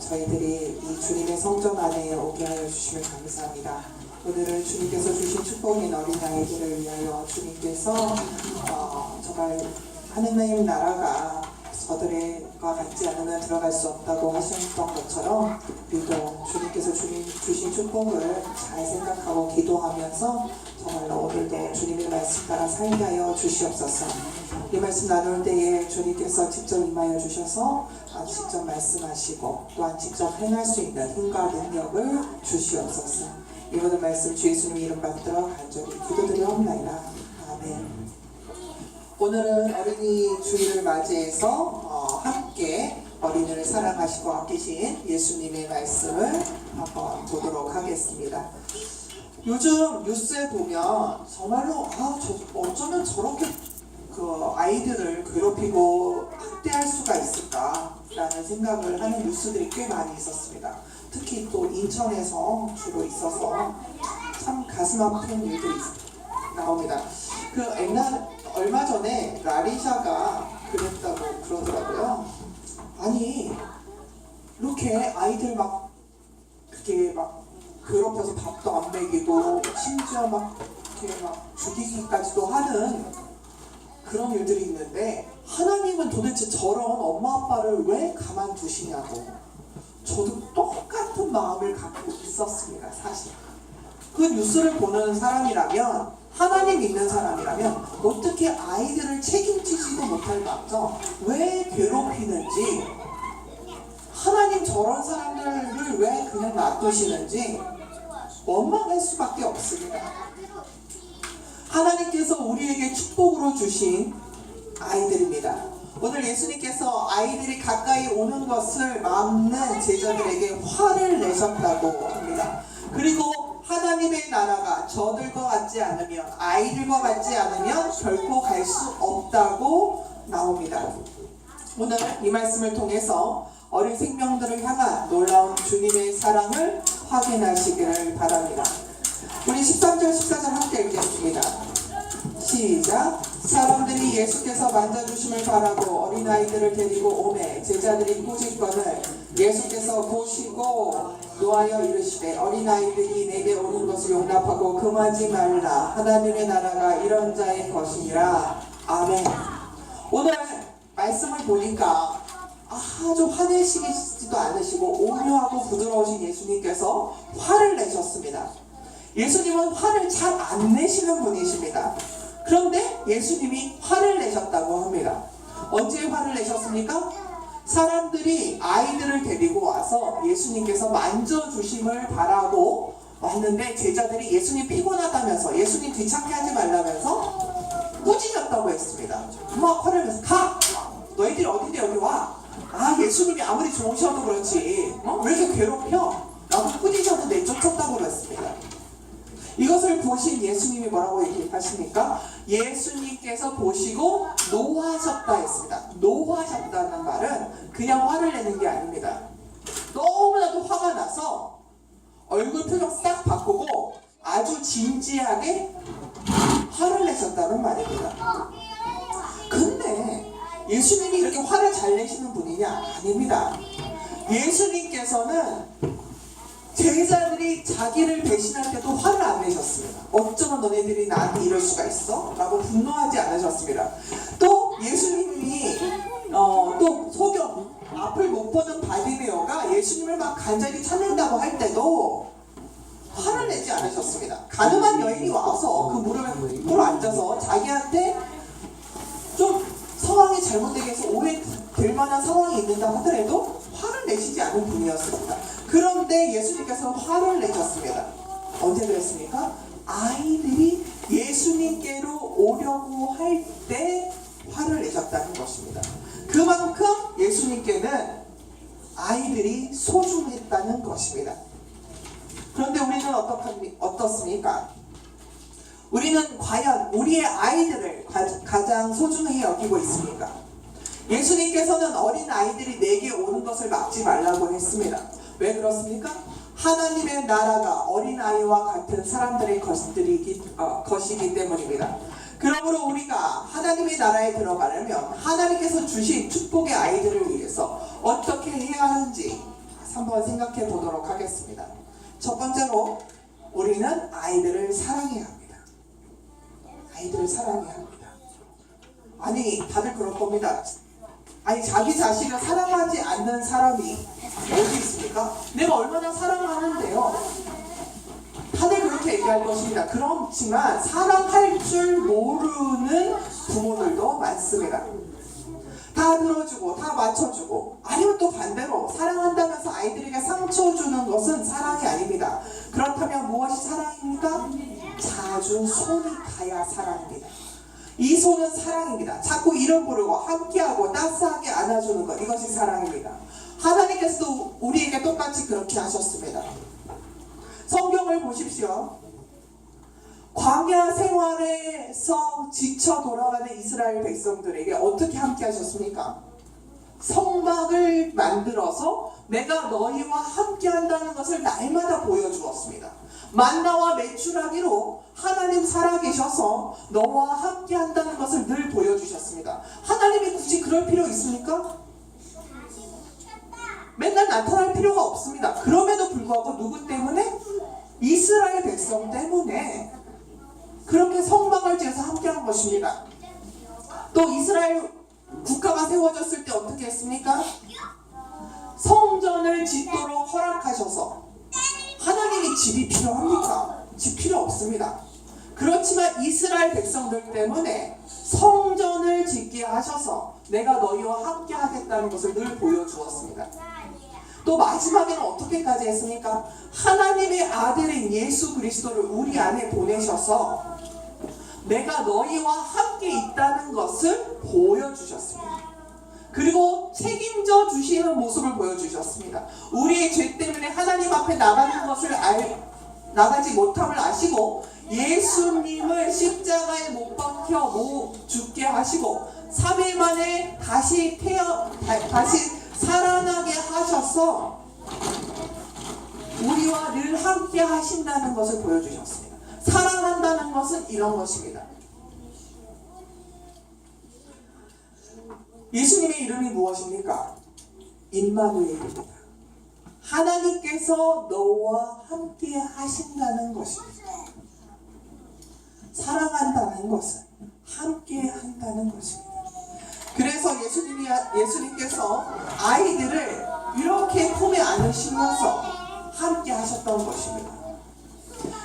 저희들이 이 주님의 성전 안에 오게 하여 주시면 감사합니다. 오늘은 주님께서 주신 축복인 어린아이들을 위하여 주님께서 정말 하느님 나라가 저들과 같지 않으면 들어갈 수 없다고 하셨던 것처럼 우리도 주님께서 주신 축복을 잘 생각하고 기도하면서 정말로 오늘도 주님의 말씀 따라 살게 하여 주시옵소서. 이 말씀 나눌 때에 주님께서 직접 임하여 주셔서 직접 말씀하시고 또한 직접 행할 수 있는 힘과 능력을 주시옵소서. 이 모든 말씀 주 예수님 이름 받들어 간절히 기도드리옵나이다. 아멘. 오늘은 어린이 주일을 맞이해서 함께 어린이를 사랑하시고 아끼신 예수님의 말씀을 한번 보도록 하겠습니다. 요즘 뉴스에 보면 정말로 어쩌면 저렇게 아이들을 괴롭히고 학대할 수가 있을까라는 생각을 하는 뉴스들이 꽤 많이 있었습니다. 특히 또 인천에서 주로 있어서 참 가슴 아픈 일들이 나옵니다. 얼마 전에 라리샤가 그랬다고 그러더라고요. 아니 이렇게 아이들 그렇게 괴롭혀서 밥도 안 먹이고 심지어 이렇게 죽이기까지도 하는 그런 일들이 있는데 하나님은 도대체 저런 엄마 아빠를 왜 가만두시냐고. 저도 똑같은 마음을 갖고 있었습니다. 사실 그 뉴스를 보는 사람이라면, 하나님 믿는 사람이라면 어떻게 아이들을 책임지지도 못할 망정 왜 괴롭히는지, 하나님 저런 사람들을 왜 그냥 놔두시는지 원망할 수밖에 없습니다. 하나님께서 우리에게 축복으로 주신 아이들입니다. 오늘 예수님께서 아이들이 가까이 오는 것을 막는 제자들에게 화를 내셨다고 합니다. 그리고 하나님의 나라가 저들과 같지 않으면, 아이들과 같지 않으면 결코 갈 수 없다고 나옵니다. 오늘 이 말씀을 통해서 어린 생명들을 향한 놀라운 주님의 사랑을 확인하시기를 바랍니다. 우리 13절 14절 함께 읽겠습니다. 시작. 사람들이 예수께서 만져주심을 바라고 어린아이들을 데리고 오매 제자들이 꾸짖거늘 예수께서 보시고 노하여 이르시되 어린아이들이 내게 오는 것을 용납하고 금하지 말라. 하나님의 나라가 이런 자의 것이니라. 아멘. 오늘 말씀을 보니까 아주 화내시지도 않으시고 온유하고 부드러우신 예수님께서 화를 내셨습니다. 예수님은 화를 잘 안 내시는 분이십니다. 그런데 예수님이 화를 내셨다고 합니다. 언제 화를 내셨습니까? 사람들이 아이들을 데리고 와서 예수님께서 만져주심을 바라고 왔는데 제자들이 예수님 피곤하다면서, 예수님 귀찮게 하지 말라면서 꾸짖었다고 했습니다. 막 화를 내서 가! 너희들이 어딘데 여기 와? 예수님이 아무리 좋으셔도 그렇지 왜 이렇게 괴롭혀? 라고 꾸짖어도 내쫓았다고 그랬습니다. 이것을 보신 예수님이 뭐라고 얘기하십니까? 예수님께서 보시고 노하셨다 했습니다. 노하셨다는 말은 그냥 화를 내는 게 아닙니다. 너무나도 화가 나서 얼굴 표정 싹 바꾸고 아주 진지하게 화를 내셨다는 말입니다. 근데 예수님이 이렇게 화를 잘 내시는 분이냐? 아닙니다. 예수님께서는 제자들이 자기를 배신할 때도 화를 안 내셨습니다. 어쩌면 너네들이 나한테 이럴 수가 있어? 라고 분노하지 않으셨습니다. 또 예수님이 또 소경 앞을 못 보는 바디메오가 예수님을 막 간절히 찾는다고 할 때도 화를 내지 않으셨습니다. 가늠한 여인이 와서 그 무릎에 앉아서 자기한테 좀 상황이 잘못되게 해서 오해될 만한 상황이 있는다 하더라도 화를 내시지 않은 분이었습니다. 그런데 예수님께서 화를 내셨습니다. 언제 그랬습니까? 아이들이 예수님께로 오려고 할 때 화를 내셨다는 것입니다. 그만큼 예수님께는 아이들이 소중했다는 것입니다. 그런데 우리는 어떻습니까? 우리는 과연 우리의 아이들을 가장 소중히 여기고 있습니까? 예수님께서는 어린 아이들이 내게 오는 것을 막지 말라고 했습니다. 왜 그렇습니까? 하나님의 나라가 어린아이와 같은 사람들의 것이기 때문입니다. 그러므로 우리가 하나님의 나라에 들어가려면 하나님께서 주신 축복의 아이들을 위해서 어떻게 해야 하는지 한번 생각해 보도록 하겠습니다. 첫 번째로 우리는 아이들을 사랑해야 합니다. 아이들을 사랑해야 합니다. 아니 다들 그럴 겁니다. 아니 자기 자신을 사랑하지 않는 사람이 어디 있습니까? 내가 얼마나 사랑하는데요. 다들 그렇게 얘기할 것입니다. 그렇지만 사랑할 줄 모르는 부모들도 많습니다. 다 들어주고 다 맞춰주고, 아니면 또 반대로 사랑한다면서 아이들에게 상처 주는 것은 사랑이 아닙니다. 그렇다면 무엇이 사랑입니까? 자주 손이 가야 사랑입니다. 이 손은 사랑입니다. 자꾸 이름 부르고 함께하고 따스하게 안아주는 것, 이것이 사랑입니다. 하나님께서도 우리에게 똑같이 그렇게 하셨습니다. 성경을 보십시오. 광야 생활에서 지쳐 돌아가는 이스라엘 백성들에게 어떻게 함께 하셨습니까? 성막을 만들어서 내가 너희와 함께 한다는 것을 날마다 보여주었습니다. 만나와 메추라기로 하나님 살아계셔서 너와 함께 한다는 것을 늘 보여주셨습니다. 하나님이 굳이 그럴 필요 있습니까? 맨날 나타날 필요가 없습니다. 그럼에도 불구하고 누구 때문에? 이스라엘 백성 때문에 그렇게 성막을 지어서 함께한 것입니다. 또 이스라엘 국가가 세워졌을 때 어떻게 했습니까? 성전을 짓도록 허락하셔서, 하나님이 집이 필요합니까? 집 필요 없습니다. 그렇지만 이스라엘 백성들 때문에 성전을 짓게 하셔서 내가 너희와 함께 하겠다는 것을 늘 보여주었습니다. 또 마지막에는 어떻게까지 했습니까? 하나님의 아들인 예수 그리스도를 우리 안에 보내셔서 내가 너희와 함께 있다는 것을 보여주셨습니다. 그리고 책임져 주시는 모습을 보여주셨습니다. 우리의 죄 때문에 하나님 앞에 나가지 못함을 아시고 예수님을 십자가에 못 박혀 죽게 하시고 3일 만에 다시 살아나게 하셔서 우리와 늘 함께 하신다는 것을 보여주셨습니다. 사랑한다는 것은 이런 것입니다. 예수님의 이름이 무엇입니까? 임마누엘입니다. 하나님께서 너와 함께 하신다는 것입니다. 사랑한다는 것은 함께 한다는 것입니다. 그래서 예수님께서 아이들을 이렇게 품에 안으시면서 함께 하셨던 것입니다.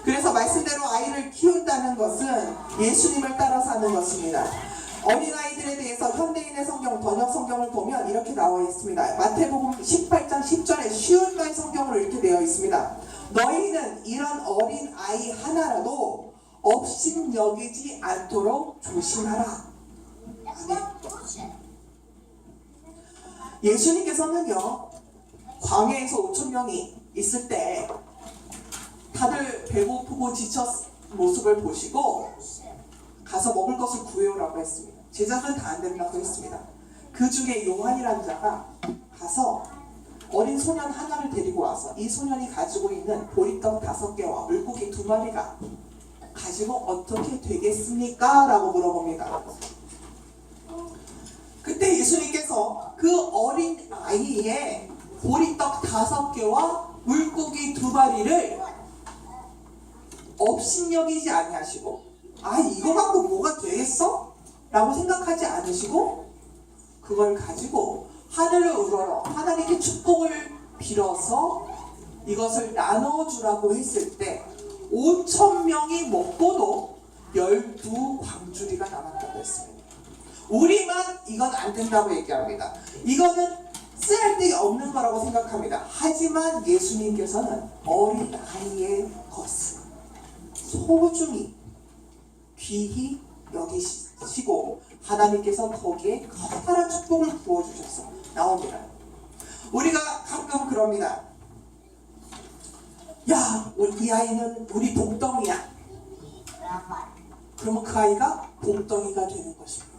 그래서 말씀대로 아이를 키운다는 것은 예수님을 따라 사는 것입니다. 어린아이들에 대해서 현대인의 성경, 번역 성경을 보면 이렇게 나와 있습니다. 마태복음 18장 10절에 쉬운 말 성경으로 이렇게 되어 있습니다. 너희는 이런 어린아이 하나라도 업신여기지 않도록 조심하라. 아멘. 예수님께서는요, 광야에서 5,000명이 있을 때 다들 배고프고 지쳐 모습을 보시고 가서 먹을 것을 구해오라고 했습니다. 제자들은 다 안 된다고 했습니다. 그 중에 요한이라는 자가 가서 어린 소년 하나를 데리고 와서 이 소년이 가지고 있는 보리떡 5개와 물고기 2마리가 가지고 어떻게 되겠습니까? 라고 물어봅니다. 그때 예수님께서 그 어린 아이의 보리떡 5개와 물고기 2마리를 업신여기지 아니하시고, 아 이거 갖고 뭐가 되겠어? 라고 생각하지 않으시고 그걸 가지고 하늘을 우러러 하나님께 축복을 빌어서 이것을 나눠주라고 했을 때 5,000명이 먹고도 12광주리가 남았다고 했습니다. 우리만 이건 안 된다고 얘기합니다. 이거는 쓸데가 없는 거라고 생각합니다. 하지만 예수님께서는 어린아이의 것을 소중히 귀히 여기시고 하나님께서 거기에 커다란 축복을 부어주셔서 나옵니다. 우리가 가끔 그럽니다. 야, 이 아이는 우리 복덩이야. 그러면 그 아이가 복덩이가 되는 것입니다.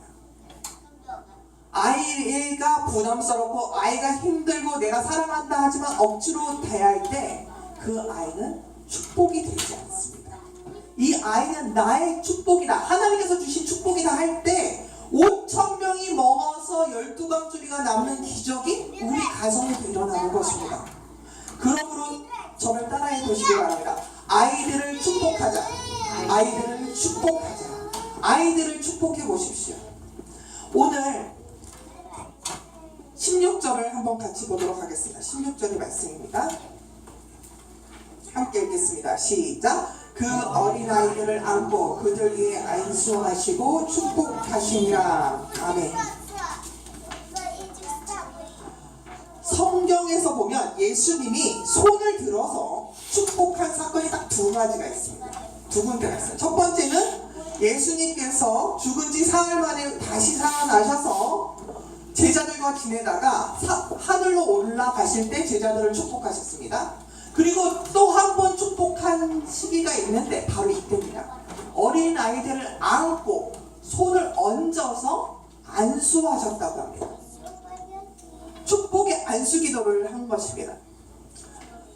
아이가 부담스럽고 아이가 힘들고 내가 사랑한다 하지만 억지로 대할 때 그 아이는 축복이 되지 않습니다. 이 아이는 나의 축복이다, 하나님께서 주신 축복이다 할 때 5,000명이 먹어서 12광주리가 남는 기적이 우리 가정에도 일어나는 것입니다. 저를 따라해 보시기 바랍니다. 아이들을 축복하자. 아이들을 축복하자. 아이들을 축복해 보십시오. 오늘 16절을 한번 같이 보도록 하겠습니다. 16절의 말씀입니다. 함께 읽겠습니다. 시작. 그 어린아이들을 안고 그들 위에 안수하시고 축복하시니라. 아멘. 성경에서 보면 예수님이 손을 들어서 축복한 사건이 딱 두 가지가 있습니다. 두 군데가 있어요. 첫 번째는 예수님께서 죽은 지 사흘 만에 다시 살아나셔서 제자들과 지내다가 하늘로 올라가실 때 제자들을 축복하셨습니다. 그리고 또 한 번 축복한 시기가 있는데 바로 이때입니다. 어린 아이들을 안고 손을 얹어서 안수하셨다고 합니다. 축복의 안수 기도를 한 것입니다.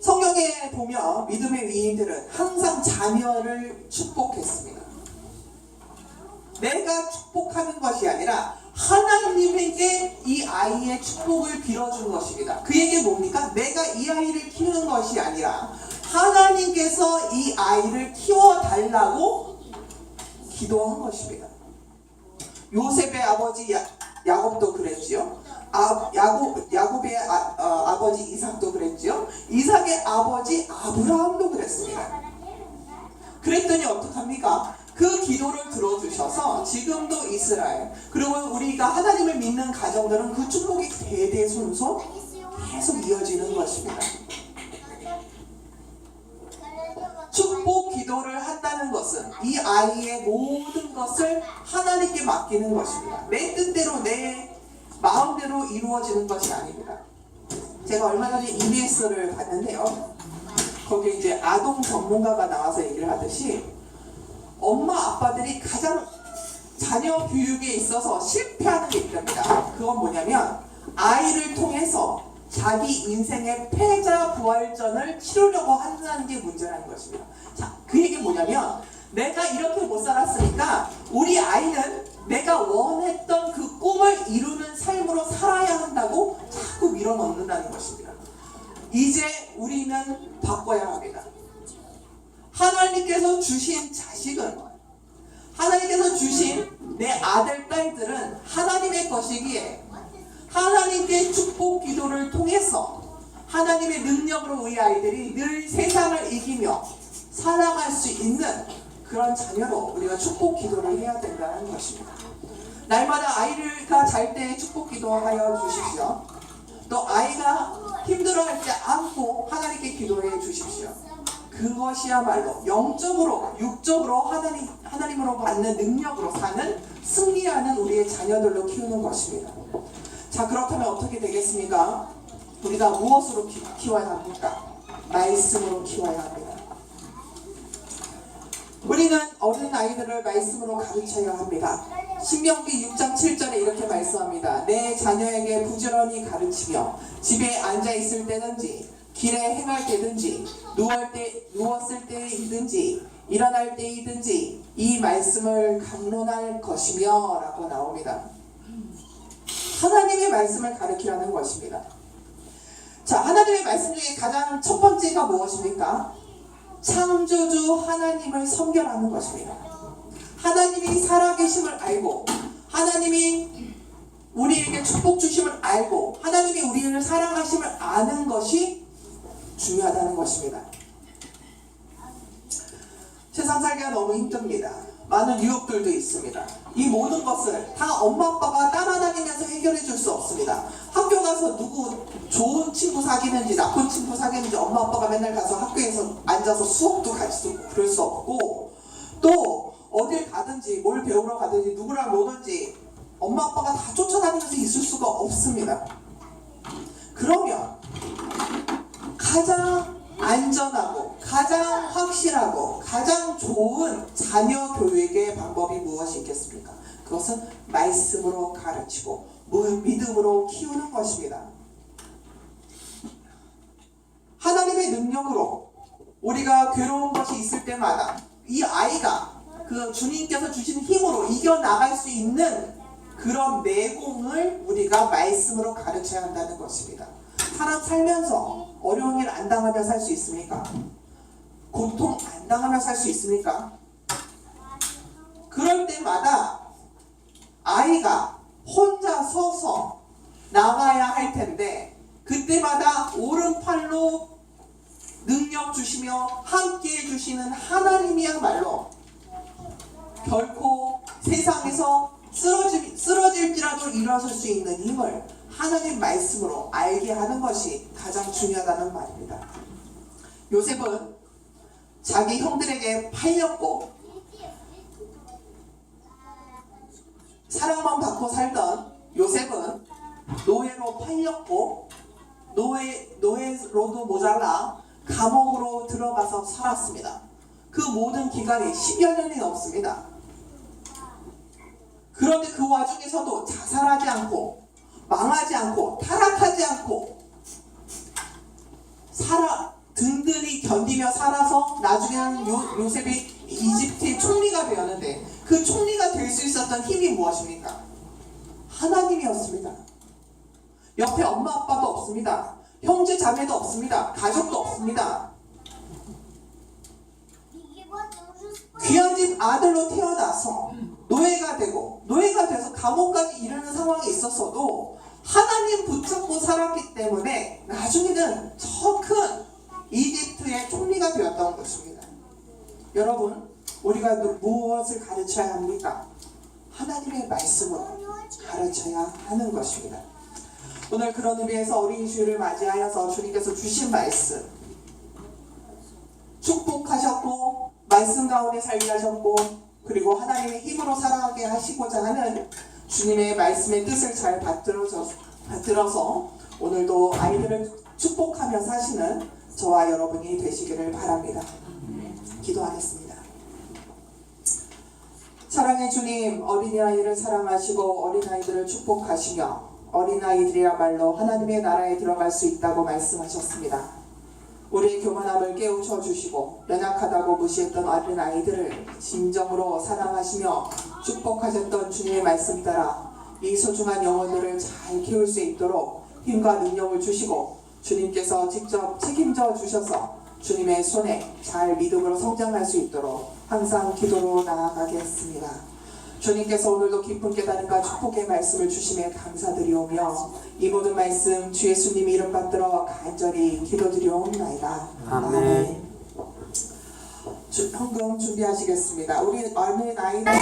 성경에 보면 믿음의 위인들은 항상 자녀를 축복했습니다. 내가 축복하는 것이 아니라 하나님에게 이 아이의 축복을 빌어준 것입니다. 그에게 뭡니까? 내가 이 아이를 키우는 것이 아니라 하나님께서 이 아이를 키워달라고 기도한 것입니다. 요셉의 아버지 야곱도 그랬지요. 야곱의 아버지 이삭도 그랬지요. 이삭의 아버지 아브라함도 그랬습니다. 그랬더니 어떡합니까? 그 기도를 들어주셔서 지금도 이스라엘, 그리고 우리가 하나님을 믿는 가정들은 그 축복이 대대손손 계속 이어지는 것입니다. 축복 기도를 한다는 것은 이 아이의 모든 것을 하나님께 맡기는 것입니다. 내 뜻대로 내 마음대로 이루어지는 것이 아닙니다. 제가 얼마 전에 EBS를 봤는데요. 거기에 이제 아동 전문가가 나와서 얘기를 하듯이 엄마 아빠들이 가장 자녀 교육에 있어서 실패하는 게 있답니다. 그건 뭐냐면 아이를 통해서 자기 인생의 패자 부활전을 치르려고 한다는 게 문제라는 것입니다. 자, 그 얘기 뭐냐면 내가 이렇게 못 살았으니까 우리 아이는 내가 원했던 그 꿈을 이루는 삶으로 살아야 한다고 자꾸 밀어넣는다는 것입니다. 이제 우리는 바꿔야 합니다. 하나님께서 주신 자식은, 하나님께서 주신 내 아들, 딸들은 하나님의 것이기에 하나님께 축복 기도를 통해서 하나님의 능력으로 우리 아이들이 늘 세상을 이기며 살아갈 수 있는 그런 자녀로 우리가 축복 기도를 해야 된다는 것입니다. 날마다 아이가 잘 때 축복 기도하여 주십시오. 또 아이가 힘들어할 때 안고 하나님께 기도해 주십시오. 그것이야말로 영적으로 육적으로 하나님으로 받는 능력으로 사는 승리하는 우리의 자녀들로 키우는 것입니다. 자, 그렇다면 어떻게 되겠습니까? 우리가 무엇으로 키워야 합니까? 말씀으로 키워야 합니다. 우리는 어린 아이들을 말씀으로 가르쳐야 합니다. 신명기 6장 7절에 이렇게 말씀합니다. 내 자녀에게 부지런히 가르치며 집에 앉아 있을 때든지 길에 행할 때든지 누웠을 때이든지 일어날 때이든지 이 말씀을 강론할 것이며 라고 나옵니다. 하나님의 말씀을 가르치라는 것입니다. 자, 하나님의 말씀 중에 가장 첫 번째가 무엇입니까? 창조주 하나님을 섬겨라는 것입니다. 하나님이 살아계심을 알고 하나님이 우리에게 축복 주심을 알고 하나님이 우리를 사랑하심을 아는 것이 중요하다는 것입니다. 세상 살기가 너무 힘듭니다. 많은 유혹들도 있습니다. 이 모든 것을 다 엄마 아빠가 따라다니면서 해결해 줄 수 없습니다. 학교 가서 누구 좋은 친구 사귀는지 나쁜 친구 사귀는지 엄마 아빠가 맨날 가서 학교에서 앉아서 수업도 같이 듣고 그럴 수 없고, 또 어딜 가든지 뭘 배우러 가든지 누구랑 노든지 엄마 아빠가 다 쫓아다니면서 있을 수가 없습니다. 그러면 가장 안전하고 가장 확실하고 가장 좋은 자녀 교육의 방법이 무엇이 있겠습니까? 그것은 말씀으로 가르치고 믿음으로 키우는 것입니다. 하나님의 능력으로 우리가 괴로운 것이 있을 때마다 이 아이가 그 주님께서 주신 힘으로 이겨나갈 수 있는 그런 내공을 우리가 말씀으로 가르쳐야 한다는 것입니다. 사람 살면서 어려운 일 안 당하며 살 수 있습니까? 고통 안 당하며 살 수 있습니까? 그럴 때마다 아이가 혼자 서서 나가야 할 텐데 그때마다 오른팔로 능력 주시며 함께 해주시는 하나님이야말로 결코 세상에서 쓰러질지라도 일어설 수 있는 힘을 하나님 말씀으로 알게 하는 것이 가장 중요하다는 말입니다. 요셉은 자기 형들에게 팔렸고 사랑만 받고 살던 요셉은 노예로 팔렸고 노예로도 모자라 감옥으로 들어가서 살았습니다. 그 모든 기간이 10여 년이 넘습니다. 그런데 그 와중에서도 자살하지 않고 망하지 않고 타락하지 않고 든든히 견디며 살아서 나중에는 요셉이 이집트의 총리가 되었는데 그 총리가 될 수 있었던 힘이 무엇입니까? 하나님이었습니다. 옆에 엄마 아빠도 없습니다. 형제 자매도 없습니다. 가족도 없습니다. 귀한 집 아들로 태어나서 노예가 돼서 감옥까지 이르는 상황이 있었어도 하나님 붙잡고 살았기 때문에 나중에는 저 큰 이집트의 총리가 되었던 것입니다. 여러분, 우리가 무엇을 가르쳐야 합니까? 하나님의 말씀으로 가르쳐야 하는 것입니다. 오늘 그런 의미에서 어린이 주일을 맞이하여서 주님께서 주신 말씀 축복하셨고 말씀 가운데 살게 하셨고 그리고 하나님의 힘으로 살아가게 하시고자 하는 주님의 말씀의 뜻을 잘 받들어서 오늘도 아이들을 축복하며 사시는 저와 여러분이 되시기를 바랍니다. 기도하겠습니다. 사랑의 주님, 어린아이를 사랑하시고 어린아이들을 축복하시며 어린아이들이야말로 하나님의 나라에 들어갈 수 있다고 말씀하셨습니다. 우리의 교만함을 깨우쳐 주시고 연약하다고 무시했던 어린아이들을 진정으로 사랑하시며 축복하셨던 주님의 말씀 따라 이 소중한 영혼들을 잘 키울 수 있도록 힘과 능력을 주시고 주님께서 직접 책임져 주셔서 주님의 손에 잘 믿음으로 성장할 수 있도록 항상 기도로 나아가겠습니다. 주님께서 오늘도 깊은 깨달음과 축복의 말씀을 주심에 감사드리오며 이 모든 말씀 주 예수님 이름 받들어 간절히 기도드리옵나이다. 아멘. 헌금 준비하시겠습니다. 우리 어린 아이들